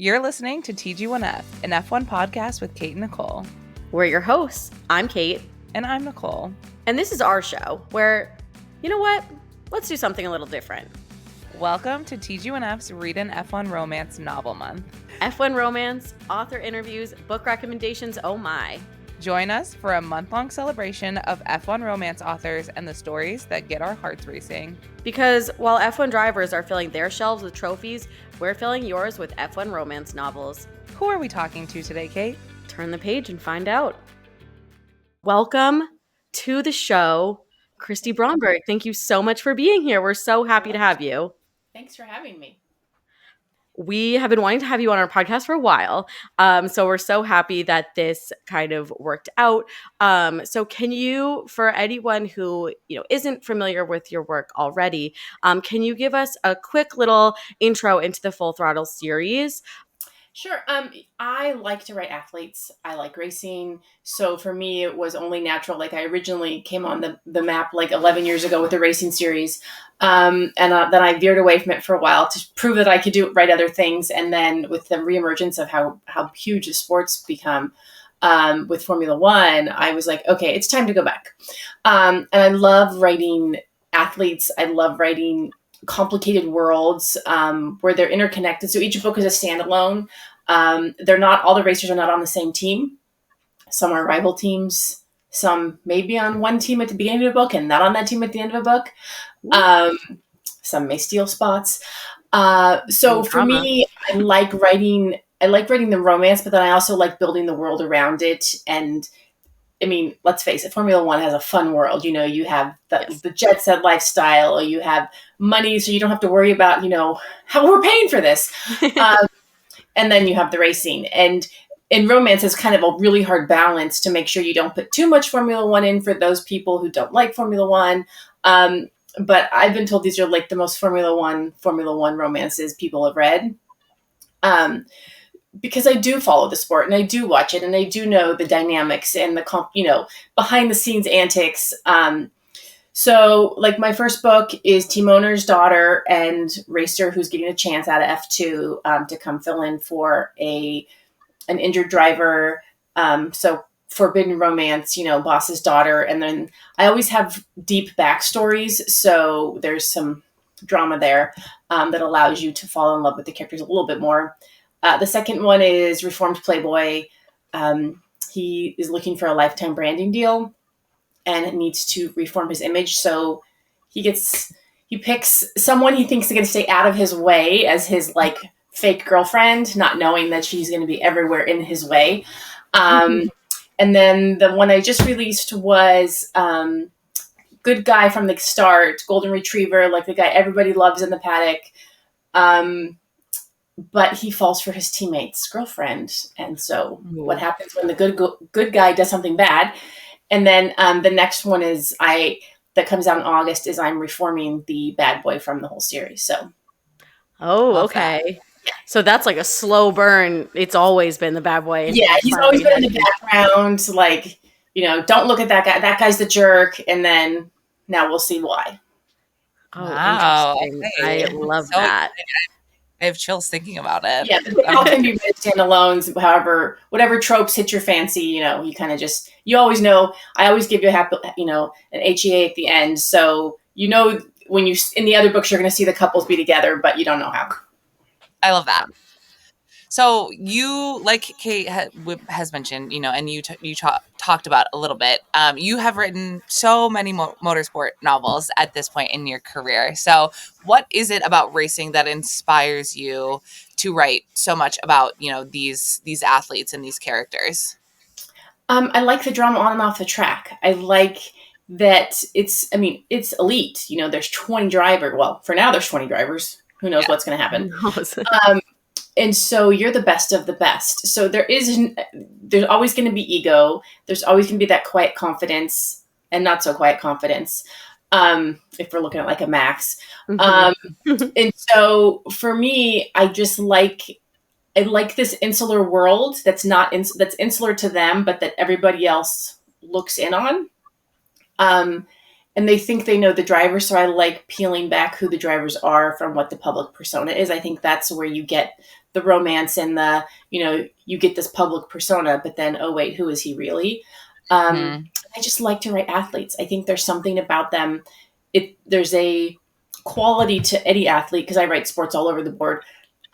You're listening to TG1F, an F1 podcast with Kate and Nicole. We're your hosts. I'm Kate. And I'm Nicole. And this is our show where, you know what? Let's do something a little different. Welcome to TG1F's Read an F1 Romance Novel Month. F1 romance, author interviews, book recommendations, oh my. Join us for a month-long celebration of F1 romance authors and the stories that get our hearts racing. Because while F1 drivers are filling their shelves with trophies, we're filling yours with F1 romance novels. Who are we talking to today, Kate? Turn the page and find out. Welcome to the show, Christy Bromberg. Thank you so much for being here. We're so happy to have you. Thanks for having me. We have been wanting to have you on our podcast for a while, so we're so happy that this kind of worked out. So can you, for anyone who isn't familiar with your work already, can you give us a quick little intro into the Full Throttle series? Sure. I like to write athletes. I like racing. So for me, it was only natural. Like I originally came on the map like 11 years ago with the racing series. And then I veered away from it for a while to prove that I could write other things. And then with the reemergence of how huge the sports become with Formula One, I was like, okay, it's time to go back. And I love writing athletes. I love writing complicated worlds where they're interconnected. So each book is a standalone. They're not, all the racers are not on the same team. Some are rival teams. Some may be on one team at the beginning of a book and not on that team at the end of a book. Some may steal spots. So for me, I like writing the romance, but then I also like building the world around it. And I mean, let's face it, Formula One has a fun world. You have the jet set lifestyle, or you have money, so you don't have to worry about, how we're paying for this. And then you have the racing. And in romance, it's kind of a really hard balance to make sure you don't put too much Formula One in for those people who don't like Formula One. But I've been told these are like the most Formula One romances people have read. Because I do follow the sport and I do watch it and I do know the dynamics and the behind the scenes antics. So like my first book is team owner's daughter and racer who's getting a chance out of F2 to come fill in for an injured driver. So forbidden romance, boss's daughter. And then I always have deep backstories. So there's some drama there that allows you to fall in love with the characters a little bit more. The second one is Reformed Playboy. He is looking for a lifetime branding deal and needs to reform his image. So he picks someone he thinks is going to stay out of his way as his like fake girlfriend, not knowing that she's going to be everywhere in his way. And then the one I just released was good guy from the start, golden retriever, like the guy everybody loves in the paddock. But he falls for his teammate's girlfriend. And so what happens when the good guy does something bad? And then the next one is that comes out in August is I'm reforming the bad boy from the whole series. So. Oh, okay. So that's like a slow burn. It's always been the bad boy. Yeah, he's always been in the background. Like, don't look at that guy. That guy's the jerk. And then now we'll see why. Oh, wow. Interesting. Okay. I love that. I have chills thinking about it. Yeah, they all can be read standalones. However, whatever tropes hit your fancy, you kind of you always know. I always give you an HEA at the end, so when you in the other books you're going to see the couples be together, but you don't know how. I love that. So you, like Kate has mentioned, and you talked about a little bit, you have written so many motorsport novels at this point in your career. So what is it about racing that inspires you to write so much about, these athletes and these characters? I like the drama on and off the track. I like that it's elite. There's 20 drivers. Well, for now there's 20 drivers. Who knows what's going to happen? And so you're the best of the best. So there's always going to be ego. There's always going to be that quiet confidence and not so quiet confidence. If we're looking at like a Max. And so for me, I like this insular world that's that's insular to them, but that everybody else looks in on. And they think they know the driver. So I like peeling back who the drivers are from what the public persona is. I think that's where you get the romance and the, you get this public persona, but then, oh wait, who is he really? Mhm. I just like to write athletes. I think there's something about them. There's a quality to any athlete, because I write sports all over the board.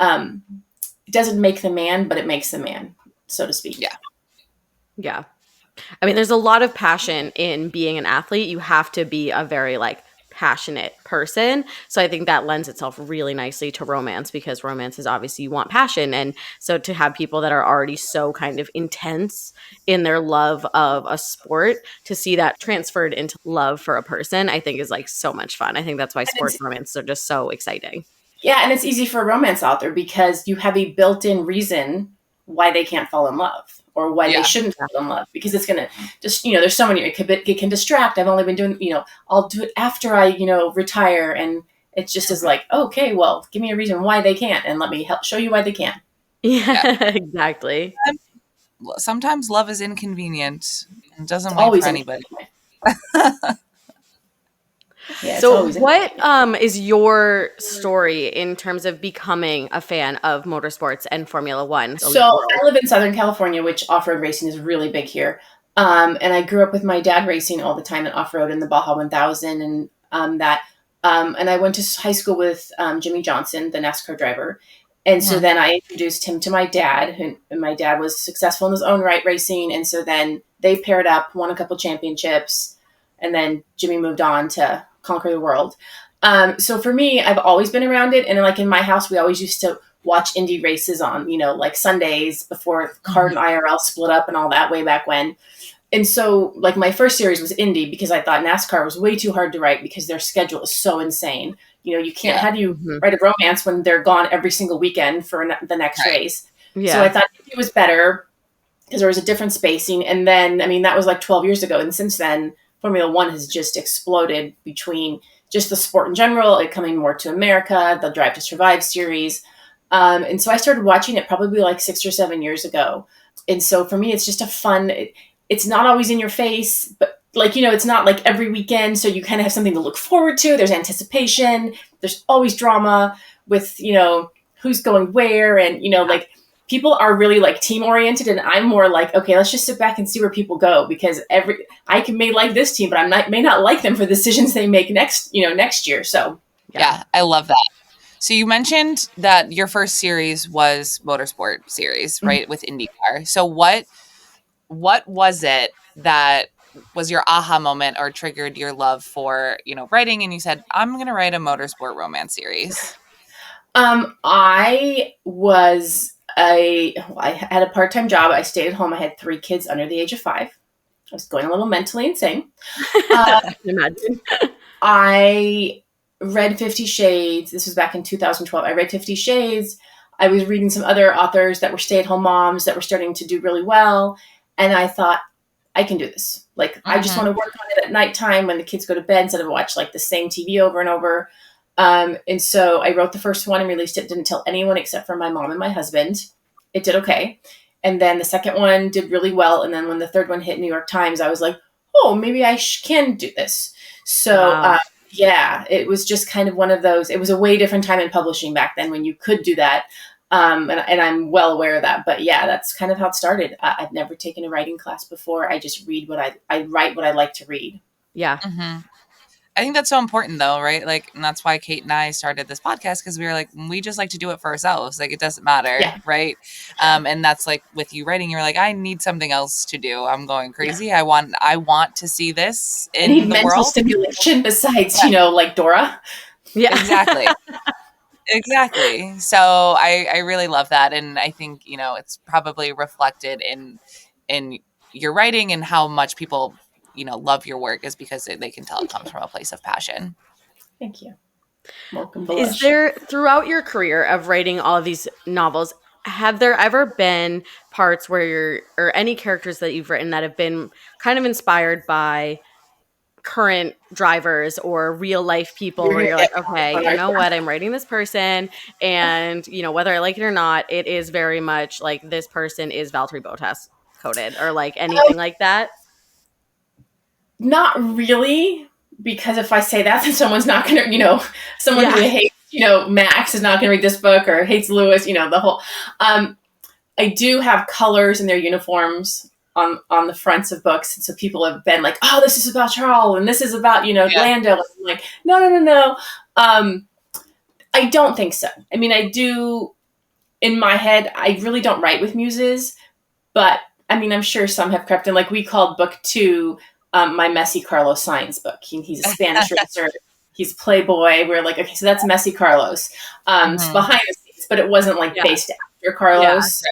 It doesn't make the man, but it makes the man, so to speak. Yeah. Yeah. I mean, there's a lot of passion in being an athlete. You have to be a very like passionate person. So I think that lends itself really nicely to romance, because romance is obviously you want passion. And so to have people that are already so kind of intense in their love of a sport, to see that transferred into love for a person, I think is like so much fun. I think that's why sports romances are just so exciting. Yeah, and it's easy for a romance author because you have a built-in reason why they can't fall in love, or why they shouldn't fall in love, because it's going to just, there's so many, it can distract. I've only been doing, I'll do it after I, retire. And it's just as like, okay, well, give me a reason why they can't, and let me help show you why they can. Yeah, exactly. Sometimes love is inconvenient and doesn't It's wait always for anybody. Yeah, So what is your story in terms of becoming a fan of motorsports and Formula One? So I live in Southern California, which off-road racing is really big here. And I grew up with my dad racing all the time in off-road in the Baja 1000 and and I went to high school with Jimmy Johnson, the NASCAR driver. And so then I introduced him to my dad, and my dad was successful in his own right racing. And so then they paired up, won a couple championships, and then Jimmy moved on to conquer the world. So for me, I've always been around it. And like in my house, we always used to watch Indy races on, like Sundays before CART and IRL split up and all that way back when. And so like my first series was Indy, because I thought NASCAR was way too hard to write because their schedule is so insane. You can't, how do you write a romance when they're gone every single weekend for the next race? Yeah. So I thought it was better because there was a different spacing. And then, I mean, that was like 12 years ago. And since then, Formula One has just exploded, between just the sport in general, it coming more to America, the Drive to Survive series. And so I started watching it probably like 6 or 7 years ago. And so for me, it's just a fun, it's not always in your face, but like, it's not like every weekend. So you kind of have something to look forward to. There's anticipation. There's always drama with, who's going where. And, like people are really like team oriented. And I'm more like, okay, let's just sit back and see where people go, because I may like this team, but may not like them for the decisions they make next year. So yeah, I love that. So you mentioned that your first series was motorsport series, right? With IndyCar. So what was it that was your aha moment or triggered your love for, writing? And you said, I'm going to write a motorsport romance series. I had a part-time job. I stayed at home. I had 3 kids under the age of 5. I was going a little mentally insane. Imagine. I read 50 Shades. This was back in 2012. I read 50 Shades. I was reading some other authors that were stay-at-home moms that were starting to do really well. And I thought, I can do this. Like, I just want to work on it at nighttime when the kids go to bed, instead of watch like the same TV over and over. And so I wrote the first one and released it. Didn't tell anyone except for my mom and my husband. It did okay. And then the second one did really well. And then when the third one hit New York Times, I was like, oh, maybe I can do this. So, wow. It was just kind of one of those. It was a way different time in publishing back then when you could do that. And I'm well aware of that. But yeah, that's kind of how it started. I've never taken a writing class before. I just read I write what I like to read. Yeah. Mm-hmm. I think that's so important though, right? Like, and that's why Kate and I started this podcast, because we were like, we just like to do it for ourselves. Like, it doesn't matter, right? And that's like with you writing, you're like, I need something else to do. I'm going crazy. Yeah. I want to see this in the mental world. Stimulation besides, like Dora. Yeah, exactly. Exactly. So I really love that. And I think, it's probably reflected in your writing and how much people, love your work, is because they can tell it comes from a place of passion. Thank you. Welcome. Is there, throughout your career of writing all of these novels, have there ever been parts where or any characters that you've written that have been kind of inspired by current drivers or real life people, where you're like, okay, you know what, I'm writing this person, and whether I like it or not, it is very much like this person is Valtteri Bottas coded, or like anything like that? Not really, because if I say that, then someone's not gonna, someone who hates Max is not going to read this book or hates Lewis, the whole. I do have colors in their uniforms on the fronts of books. And so people have been like, oh, this is about Charles and this is about, Lando. And I'm like, no. I don't think so. I mean, I do, in my head, I really don't write with muses, but I mean, I'm sure some have crept in. Like we called book 2 my Messy Carlos Sainz book. He's a Spanish racer. He's Playboy. We're like, okay, so that's Messy Carlos. It's behind the scenes, but it wasn't like based after Carlos. Yeah.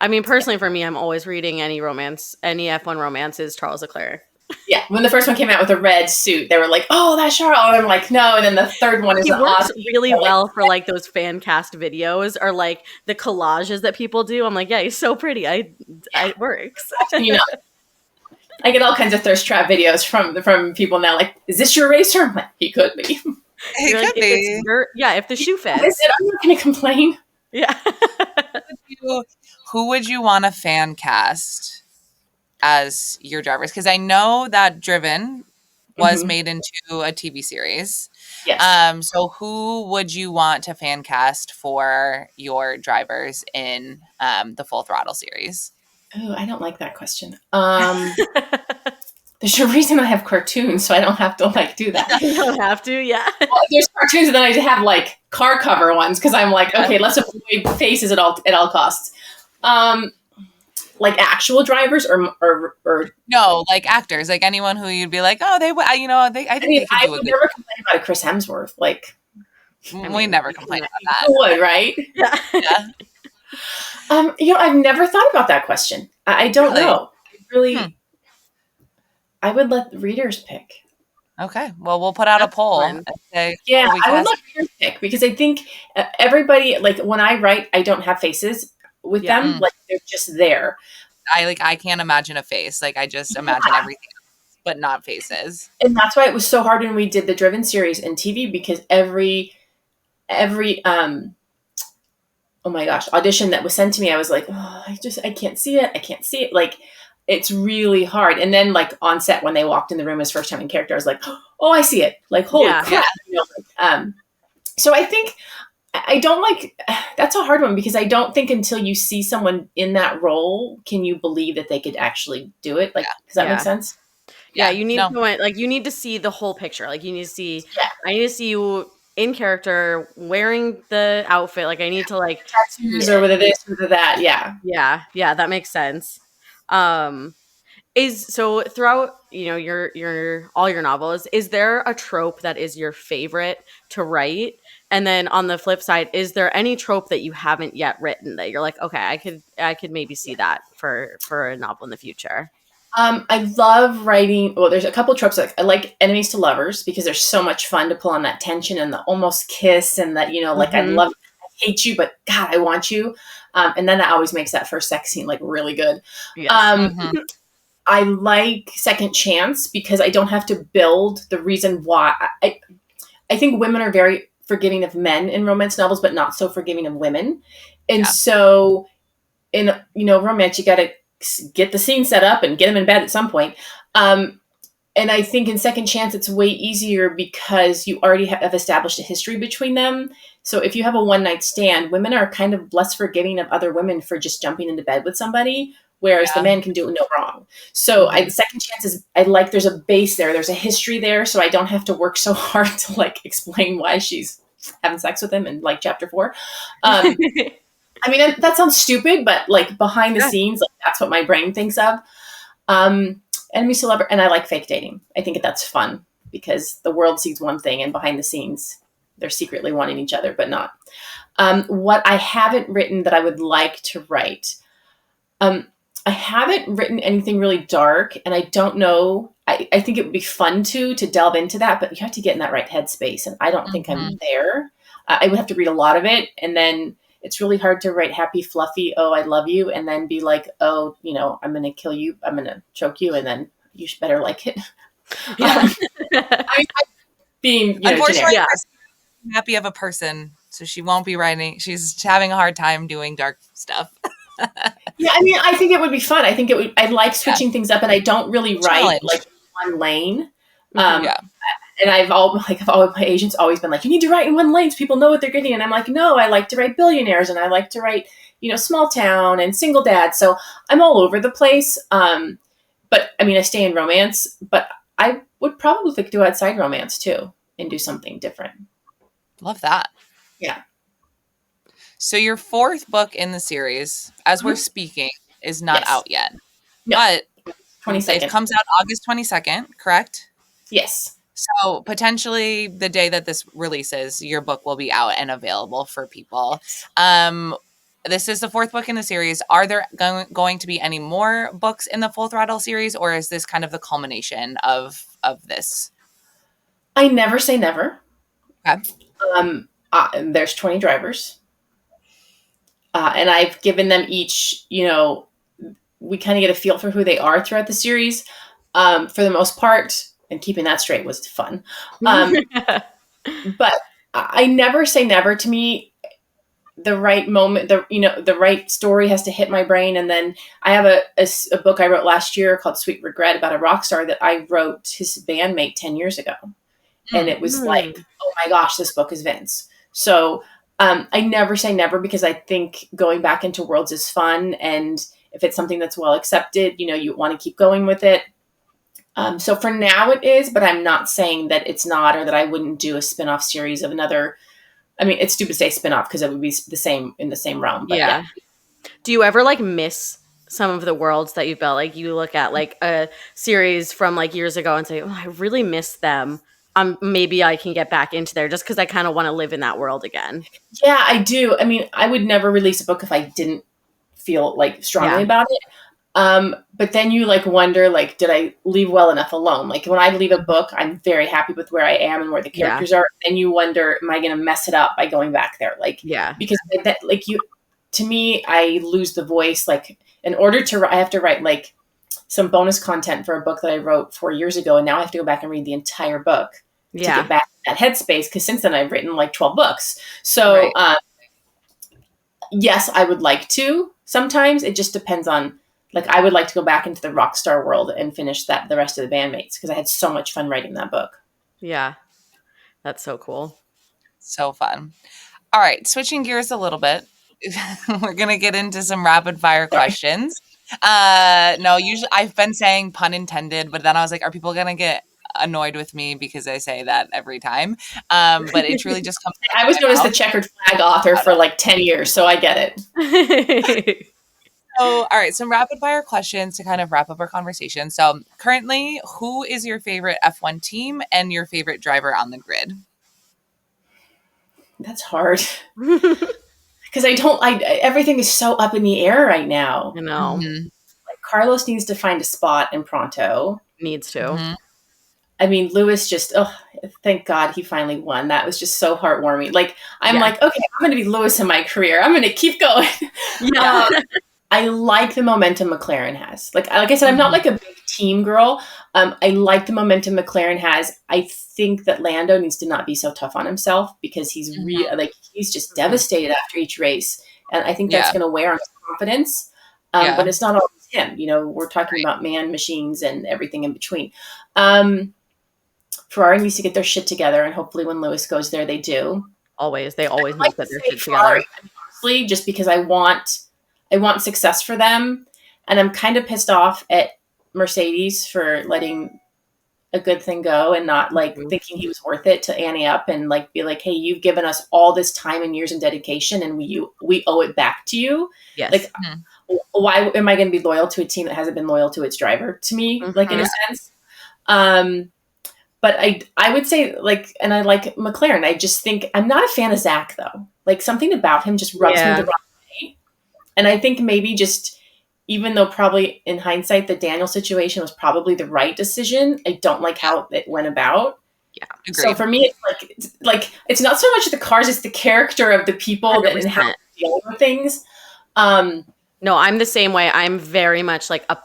I mean, personally for me, I'm always reading any F1 romance is Charles Leclerc. Yeah, when the first one came out with a red suit, they were like, "Oh, that's Charles." And I'm like, "No." And then the third one is he works really well for like those fan cast videos or like the collages that people do. I'm like, yeah, he's so pretty. It works. I get all kinds of thirst trap videos from people now. Like, is this your racer? I'm like, he could be. He could be. If the shoe fits. I'm not going to complain. Yeah. Who would you want to fan cast as your drivers? Because I know that Driven was made into a TV series. Yes. So who would you want to fan cast for your drivers in the Full Throttle series? Oh, I don't like that question. There's a reason I have cartoons, so I don't have to do that. You don't have to, yeah. Well, there's cartoons, and then I have car cover ones because I'm like, okay, let's avoid faces at all costs. Actual drivers or no, actors, anyone who you'd be like, oh, they I think they could do would never complain about a Chris Hemsworth. We never complain about that. Who would, right? Yeah. I've never thought about that question. I don't know. I would let the readers pick. Okay. Well, we'll put out a poll. And say, I would let readers pick because I think everybody, when I write, I don't have faces with them. They're just there. I can't imagine a face. I just imagine everything else, but not faces. And that's why it was so hard when we did the Driven series in TV because every oh my gosh, audition that was sent to me, I was like, oh, I can't see it. I can't see it. It's really hard. And then on set, when they walked in the room as first time in character, I was like, oh, I see it. Holy crap. So I think I don't that's a hard one because I don't think until you see someone in that role, can you believe that they could actually do it? Does that make sense? Yeah. You need you need to see the whole picture. You need to see, I need to see you in character wearing the outfit. I need to tattoos or whether this or that. Yeah. Yeah. That makes sense. So throughout, your all your novels, is there a trope that is your favorite to write? And then on the flip side, is there any trope that you haven't yet written that you're like, okay, I could maybe see that for a novel in the future? I love writing. Well, there's a couple of tropes. I like enemies to lovers because there's so much fun to pull on that tension and the almost kiss and that, I hate you, but God, I want you. And then that always makes that first sex scene really good. Yes. I like Second Chance because I don't have to build the reason why. I think women are very forgiving of men in romance novels, but not so forgiving of women. And so in, romance, you got to get the scene set up and get them in bed at some point. And I think in Second Chance, it's way easier because you already have established a history between them. So if you have a one-night stand, women are kind of less forgiving of other women for just jumping into bed with somebody, whereas the man can do no wrong. So Second Chance is, there's a base there. There's a history there. So I don't have to work so hard to explain why she's having sex with him in chapter 4. I mean, that sounds stupid, but behind the scenes, that's what my brain thinks of. Enemies to lover, and I like fake dating. I think that's fun because the world sees one thing and behind the scenes, they're secretly wanting each other, but not. What I haven't written that I would like to write, I haven't written anything really dark, and I don't know. I think it would be fun to delve into that, but you have to get in that right headspace, and I don't think I'm there. I would have to read a lot of it, and then it's really hard to write happy, fluffy, oh, I love you, and then be like, oh, I'm going to kill you, I'm going to choke you, and then you better like it. Yeah. Being, unfortunately, generic. Happy of a person, so she won't be writing. She's having a hard time doing dark stuff. Yeah, I mean, I think it would be fun. I think I like switching things up, and I don't really write one lane. And I've always my agents always been like, you need to write in one lane so people know what they're getting. And I'm like, no, I like to write billionaires and I like to write, small town and single dad. So I'm all over the place. But I mean, I stay in romance, but I would probably like to go outside romance too and do something different. Love that. Yeah. So your fourth book in the series, as we're speaking, is not Yes. out yet. No. But 22nd. it comes out August 22nd, correct? Yes. So potentially the day that this releases, your book will be out and available for people. This is the fourth book in the series. Are there going to be any more books in the Full Throttle series, or is this kind of the culmination of this? I never say never. Okay. There's 20 drivers. And I've given them each, we kind of get a feel for who they are throughout the series. For the most part, and keeping that straight was fun. But I never say never. To me, the right moment, the right story has to hit my brain. And then I have a book I wrote last year called Sweet Regret about a rock star that I wrote his bandmate 10 years ago. And it was like, oh my gosh, this book is Vince. So I never say never because I think going back into worlds is fun. And if it's something that's well accepted, you want to keep going with it. So for now it is, but I'm not saying that it's not, or that I wouldn't do a spin-off series of another. I mean, it's stupid to say spin-off because it would be the same in the same realm. But yeah. Do you ever miss some of the worlds that you've built? Like you look at a series from years ago and say, oh, I really miss them. Maybe I can get back into there just because I kind of want to live in that world again. Yeah, I do. I mean, I would never release a book if I didn't feel strongly about it. But then you wonder, did I leave well enough alone? When I leave a book, I'm very happy with where I am and where the characters are. And you wonder, am I going to mess it up by going back there? Because that, to me, I lose the voice. In order to, I have to write some bonus content for a book that I wrote 4 years ago. And now I have to go back and read the entire book to get back in that headspace. Cause since then I've written 12 books. So, yes, I would like to sometimes. It just depends on, I would like to go back into the rock star world and finish the rest of the bandmates because I had so much fun writing that book. Yeah. That's so cool. So fun. All right. Switching gears a little bit. We're going to get into some rapid fire questions. No, usually I've been saying pun intended, but then I was like, are people going to get annoyed with me because I say that every time? But it truly just comes. I was known as the checkered flag author for 10 years, so I get it. So, all right, some rapid fire questions to kind of wrap up our conversation. So, currently, who is your favorite F1 team and your favorite driver on the grid? That's hard. Because everything is so up in the air right now. I know. Mm-hmm. Carlos needs to find a spot in Pronto. Needs to. Mm-hmm. I mean, Lewis just, thank God he finally won. That was just so heartwarming. okay, I'm going to be Lewis in my career. I'm going to keep going. Yeah. I like the momentum McLaren has. Like I said, I'm not a big team girl. I like the momentum McLaren has. I think that Lando needs to not be so tough on himself because he's he's just devastated after each race. And I think that's going to wear on his confidence. But it's not always him. We're talking about man, machines, and everything in between. Ferrari needs to get their shit together, and hopefully when Lewis goes there, they do. They always need to get their shit together. Honestly, just because I want success for them, and I'm kind of pissed off at Mercedes for letting a good thing go and not thinking he was worth it to ante up and be like, hey, you've given us all this time and years and dedication, and we owe it back to you. Yes. Why am I going to be loyal to a team that hasn't been loyal to its driver? To me, in a sense. But I would say and I like McLaren. I just think I'm not a fan of Zach though. Something about him just rubs me the wrong way. And I think maybe just, even though probably in hindsight, the Daniel situation was probably the right decision, I don't like how it went about. Yeah. Agreed. So for me, it's it's not so much the cars, it's the character of the people that and how they deal with things. No, I'm the same way. I'm very much a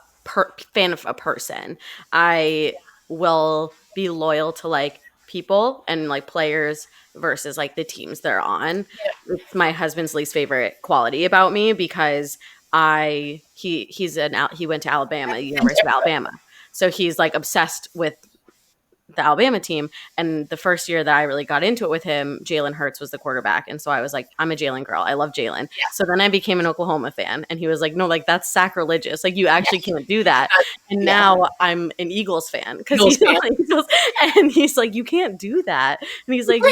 fan of a person. I will be loyal to people and players versus the teams they're on. Yeah. It's my husband's least favorite quality about me because he went to Alabama, University of Alabama. So he's obsessed with the Alabama team. And the first year that I really got into it with him, Jalen Hurts was the quarterback. And so I was like, I'm a Jalen girl. I love Jalen. Yeah. So then I became an Oklahoma fan. And he was like, no, like that's sacrilegious. Like you actually can't do that. And now I'm an Eagles fan because and he's like, you can't do that. And he's like,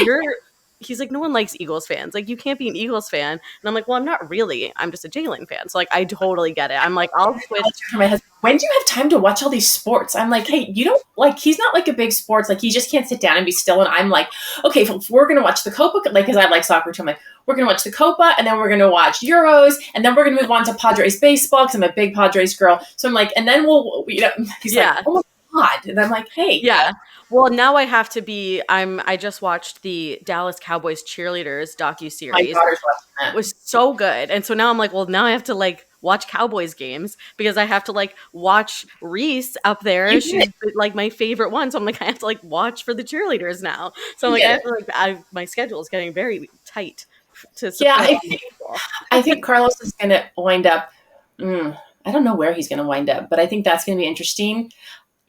he's like, no one likes Eagles fans. Like, you can't be an Eagles fan. And I'm like, well, I'm not really. I'm just a Jalen fan. So, like, I totally get it. I'm like, I'll switch. My husband, when do you have time to watch all these sports? I'm like, hey, you don't, like, he's not like a big sports, like, he just can't sit down and be still. And I'm like, okay, we're going to watch the Copa, like, because I like soccer too. I'm like, we're going to watch the Copa, and then we're going to watch Euros, and then we're going to move on to Padres baseball, because I'm a big Padres girl. So I'm like, and then we'll, he's like, oh my God. And I'm like, hey. Yeah. Well, now I have to be. I just watched the Dallas Cowboys cheerleaders docuseries. My daughter's watching that. It was so good, and so now I'm like, well, now I have to like watch Cowboys games because I have to like watch Reese up there. She's like my favorite one, so I'm like, I have to like watch for the cheerleaders now. So I'm like, I have to, like, my schedule is getting very tight to support. I think Carlos is going to wind up. I don't know where he's going to wind up, but I think that's going to be interesting.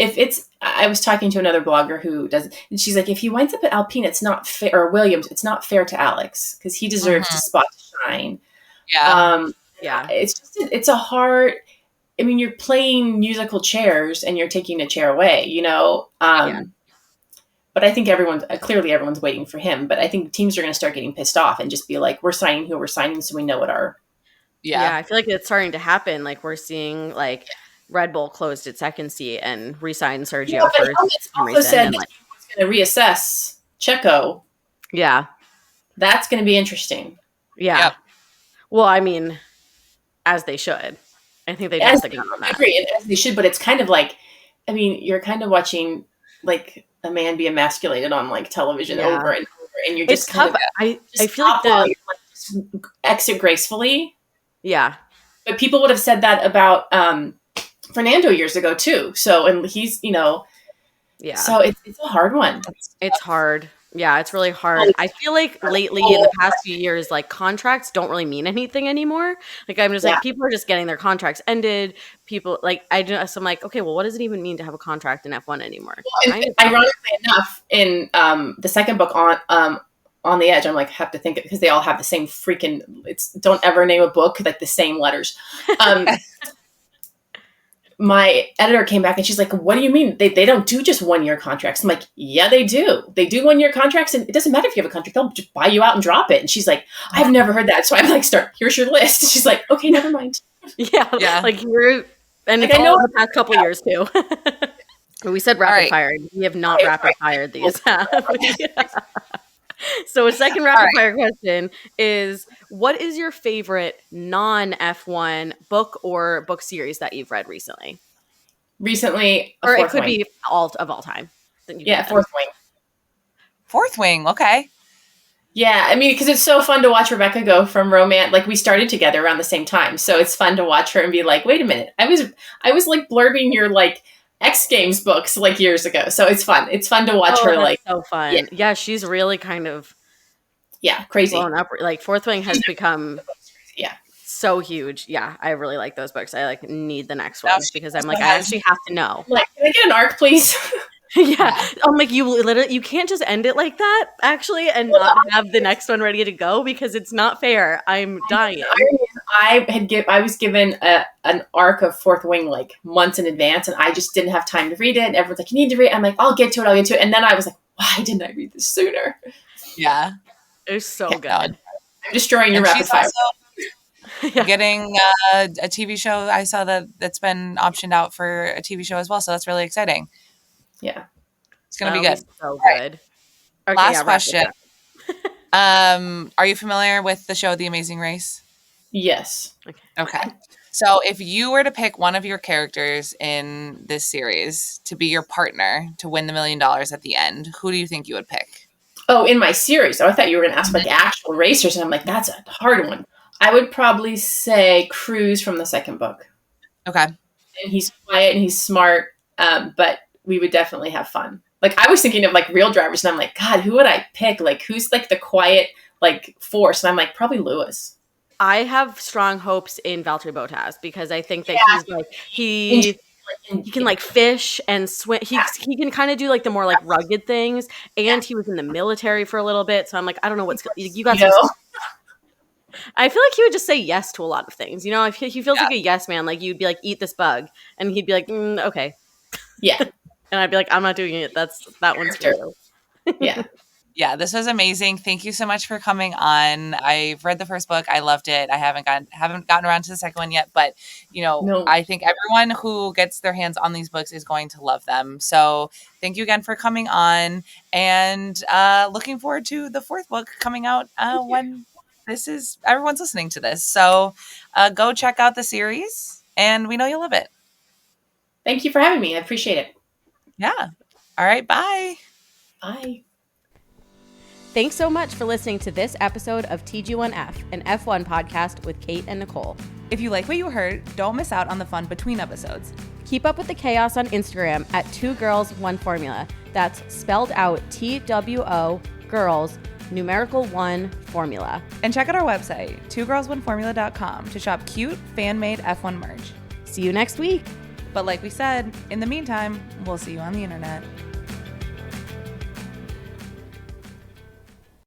I was talking to another blogger who does, and she's like, if he winds up at Alpine, it's not fair, or Williams, it's not fair to Alex because he deserves to spot to shine. Yeah. It's a hard, I mean, you're playing musical chairs and you're taking a chair away, but I think everyone's waiting for him, but I think teams are going to start getting pissed off and just be like, we're signing who we're signing. So we know what our, I feel like it's starting to happen. Like we're seeing like, Red Bull closed its second seat and re-signed Sergio for some reason. Said that he was going to reassess Checo. Yeah. That's going to be interesting. Yeah. Yep. Well, I mean, as they should. I think they just got on that. Agree, as they should, but it's kind of like, I mean, you're kind of watching like a man be emasculated on like television over and over, and you're just kind of. I feel like just exit gracefully. Yeah. But people would have said that about Fernando years ago too. So, and he's, so it's a hard one. It's hard. Yeah, it's really hard. I feel like lately in the past few years, like contracts don't really mean anything anymore. Like I'm just like, people are just getting their contracts ended. People like, I'm like, okay, well, what does it even mean to have a contract in F1 anymore? Well, ironically enough, in the second book on the Edge, I'm like, have to think it because they all have the same freaking, don't ever name a book like the same letters. My editor came back and she's like, what do you mean? They don't do just 1 year contracts. I'm like, yeah, they do. They do 1 year contracts, and it doesn't matter if you have a contract. They'll just buy you out and drop it. And she's like, I've never heard that. So I'm like, here's your list. She's like, okay, never mind. Yeah. Like and it's all the past couple years too. We said rapid fire. We have not rapid fired these. So a second rapid fire question is, what is your favorite non-F1 book or book series that you've read recently? Or it could be all time. Fourth Wing. Fourth Wing, okay. Yeah, I mean, because it's so fun to watch Rebecca go from romance. Like we started together around the same time, so it's fun to watch her and be like, wait a minute, I was like blurbing your like X Games books like years ago. So it's fun. It's fun to watch her. Like so fun. Yeah, she's really kind of crazy. Blown up. Like Fourth Wing has become so huge. Yeah, I really like those books. I like need the next one because I'm like, I actually have to know. Like, can I get an arc, please? Yeah, I'm like, you can't just end it like that actually and not have the next one ready to go because it's not fair. I'm dying. I was given an arc of Fourth Wing like months in advance, and I just didn't have time to read it. And everyone's like, you need to read it. I'm like, I'll get to it. And then I was like, why didn't I read this sooner? Yeah, it was so good. I'm destroying your rapid fire. Getting a TV show. I saw that's been optioned out for a TV show as well. So that's really exciting. Yeah, it's gonna be good. So good. Okay, last question. Are you familiar with the show The Amazing Race? Yes. Okay. So if you were to pick one of your characters in this series to be your partner to win the $1 million at the end, who do you think you would pick? Oh, in my series. Oh, I thought you were going to ask like actual racers, and I'm like, that's a hard one. I would probably say Cruz from the second book. Okay. And he's quiet and he's smart, but we would definitely have fun. Like I was thinking of like real drivers, and I'm like, God, who would I pick? Like who's like the quiet like force? And I'm like, probably Lewis. I have strong hopes in Valtteri Bottas because I think that he's like he can like fish and swim. He can kind of do like the more like rugged things. And he was in the military for a little bit. So I'm like, I don't know what's you got. I feel like he would just say yes to a lot of things. You know, he feels like a yes man. Like you'd be like, eat this bug, and he'd be like, okay. Yeah. And I'd be like, I'm not doing it. That one's for you. Yeah. Yeah, this was amazing. Thank you so much for coming on. I've read the first book. I loved it. I haven't gotten around to the second one yet, but No. I think everyone who gets their hands on these books is going to love them. So thank you again for coming on, and looking forward to the fourth book coming out when everyone's listening to this. So go check out the series, and we know you'll love it. Thank you for having me. I appreciate it. Yeah. All right. Bye. Bye. Thanks so much for listening to this episode of TG1F, an F1 podcast with Kate and Nicole. If you like what you heard, don't miss out on the fun between episodes. Keep up with the chaos on Instagram at 2 Girls 1 Formula. That's spelled out TWO girls numerical 1 formula. And check out our website, 2girls1formula.com, to shop cute fan-made F1 merch. See you next week. But like we said, in the meantime, we'll see you on the internet.